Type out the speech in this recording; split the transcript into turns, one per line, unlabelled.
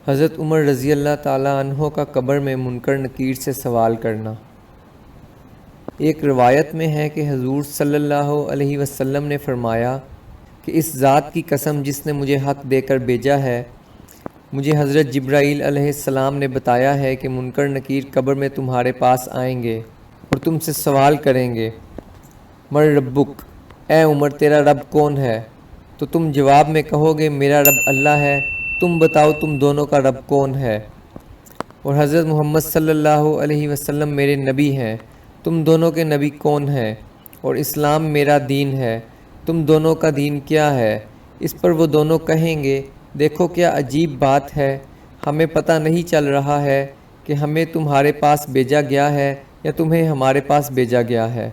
حضرت عمر رضی اللہ تعالیٰ عنہ کا قبر میں منکر نکیر سے سوال کرنا۔ ایک روایت میں ہے کہ حضور صلی اللہ علیہ وسلم نے فرمایا کہ اس ذات کی قسم جس نے مجھے حق دے کر بھیجا ہے، مجھے حضرت جبرائیل علیہ السلام نے بتایا ہے کہ منکر نکیر قبر میں تمہارے پاس آئیں گے اور تم سے سوال کریں گے، من ربک، اے عمر تیرا رب کون ہے؟ تو تم جواب میں کہو گے میرا رب اللہ ہے، تم بتاؤ تم دونوں کا رب کون ہے؟ اور حضرت محمد صلی اللہ علیہ وسلم میرے نبی ہیں، تم دونوں کے نبی کون ہیں؟ اور اسلام میرا دین ہے، تم دونوں کا دین کیا ہے؟ اس پر وہ دونوں کہیں گے، دیکھو کیا عجیب بات ہے، ہمیں پتہ نہیں چل رہا ہے کہ ہمیں تمہارے پاس بھیجا گیا ہے یا تمہیں ہمارے پاس بھیجا گیا ہے۔